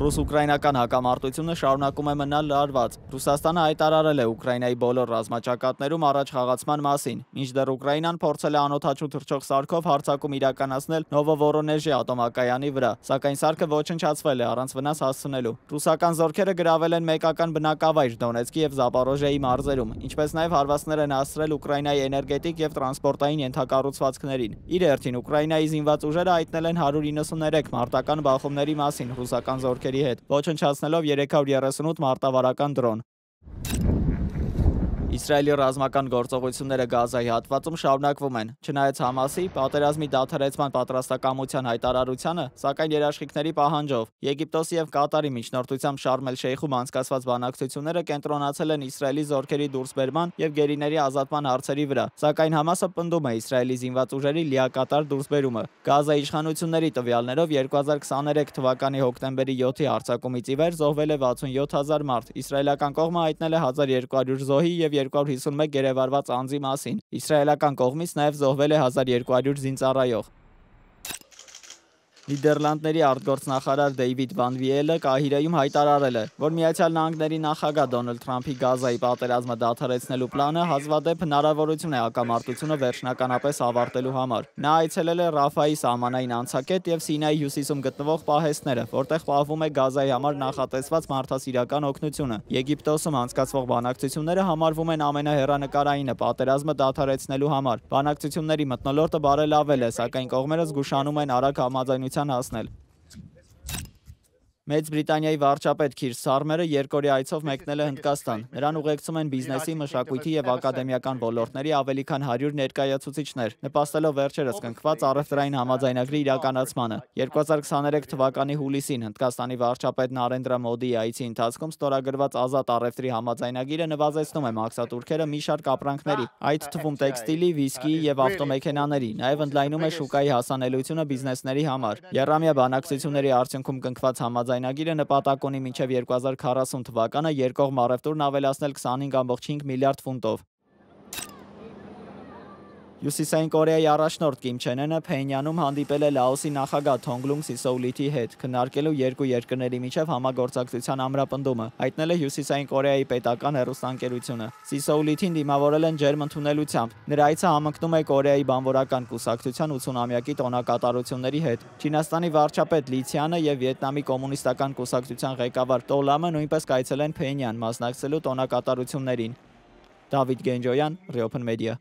Ռուս-ուկրաինական հակամարտությունը շարունակում է մնալ լարված։ Ռուսաստանը հայտարարել է Ուկրաինայի բոլոր ռազմաճակատներում առաջխաղացման մասին, մինչդեռ Ուկրաինան փորձել է անօդաչու թռչող սարքով հարձակում իրականացնել Նովովորոնեժի ատոմակայանի վրա, սակայն սարքը ոչնչացվել է առանց վնաս հասցնելու։ Ռուսական զորքերը գրավել են մեկական բնակավայր Դոնեցկի եւ Զապորոժիայի մարզերում, ինչպես նաեւ հարվածներ են հասցրել Ուկրաինայի էներգետիկ եւ տրանսպորտային ենթակառուցվածքներին։ Իր հերթին Ուկրաինայի զինված ուժերը հայտնել են 193 մարտական բախումների մասին ռուսական զորքերի հետ, ոչնչացնելով 338 մարտավարական դրոն։ Իսրայելի ռազմական գործողությունները Գազայի հատվածում շարունակվում են։ Չնայած Համասի պատերազմի դադարեցման պատրաստակամության հայտարարությանը, սակայն երաշխիքների պահանջով Եգիպտոսի եւ Կատարի միջնորդությամբ Շարմ էլ-Շեյխում անցկացված բանակցությունները կենտրոնացել են Իսրայելի զորքերի դուրսբերման եւ գերիների ազատման հարցերի վրա, սակայն Համասը պնդում է Իսրայելի զինված ուժերի լիակատար դուրսբերումը։ Գազայի իշխանությունների տվյալներով 2023 թվականի հոկտեմբերի 7-ի հարձակումից ի վեր զոհվել է 67000 մարդ։ Իսրայելական կողմը հայտնել է 1200 զոհի եւ 251 գերեվարված անձի մասին։ Իսրայելական կողմից նաև զոհվել է 1200 զինծառայող։ Նիդերլանդների արտգործնախարար Դեյվիդ Վան Վիելը Կահիրեում հայտարարել է, որ Միացյալ Նահանգների նախագահ Դոնալդ Թրամփի Գազայի պատերազմը դադարեցնելու պլանը հազվադեպ հնարավորություն է հակամարտությունը վերջնականապես ավարտելու համար։ Նա այցելել է Ռաֆայի սահմանային անցակետ եւ Սինայի հյուսիսում գտնվող պահեստները, որտեղ պահվում է Գազայի համար նախատեսված մարդասիրական օգնությունը։ Եգիպտոսում անցկացվող բանակցությունները համարվում են ամենահեռանկարայինը պատերազմը դադարեցնելու համար։ Բանակցությունների մթնոլորտը բարելավել է, սակայն կողմերը զգուշանում են արագ համաձայնության հասնել։ Մեծ Բրիտանիայի վարչապետ Քիր Սարմերը երկօրյա այցով մեկնել է Հնդկաստան։ Նրան ուղեկցում են բիզնեսի, մշակույթի եւ ակադեմիական ոլորտների ավելի քան 100 ներկայացուցիչներ, նպաստելով վերջերս կնքված առևտրային համաձայնագրի իրականացմանը։ 2023 թվականի հուլիսին Հնդկաստանի վարչապետ Նարենդրա Մոդիի այցի ընթացքում ստորագրված ազատ առևտրի համաձայնագիրը նվազեցնում է մաքսատուրքերը մի շարք ապրանքների, այդ թվում տեքստիլի, վիսկիի եւ ավտոմեքենաների, նաեւ ընդլայնում է շուկայի հասանելիությունը բիզնեսների համար։ Եռամյա բանակցությունների արդյունքում կնքված համաձայնագիրը նպատակ ունի մինչև 2040 թվականը երկկողմ առևտուրն ավելացնել 25.5 միլիարդ ֆունտով։ Հյուսիսային Կորեայի առաջնորդ Կիմ Չեն Ընը Փենյանում հանդիպել է Լաոսի նախագահ Թոնգլունգ Սիսոուլիթի հետ, քննարկելու երկու երկրների միջև համագործակցության ամրապնդումը, հայտնել է Հյուսիսային Կորեայի պետական հեռուստաընկերությունը։ Սիսոուլիթին դիմավորել են ջերմ ընդունելությամբ։ Նրա այցը համընկնում է Կորեայի բանվորական կուսակցության 80-ամյակի տոնակատարությունների հետ։ Չինաստանի վարչապետ Լի Ցյանը եւ Վիետնամի կոմունիստական կուսակցության ղեկավար Տո Լամը նույնպես կայցելեն Փենյան մասնակցելու տոնակատարություններին։ Դավիթ Գենջոյան, Reopen Media։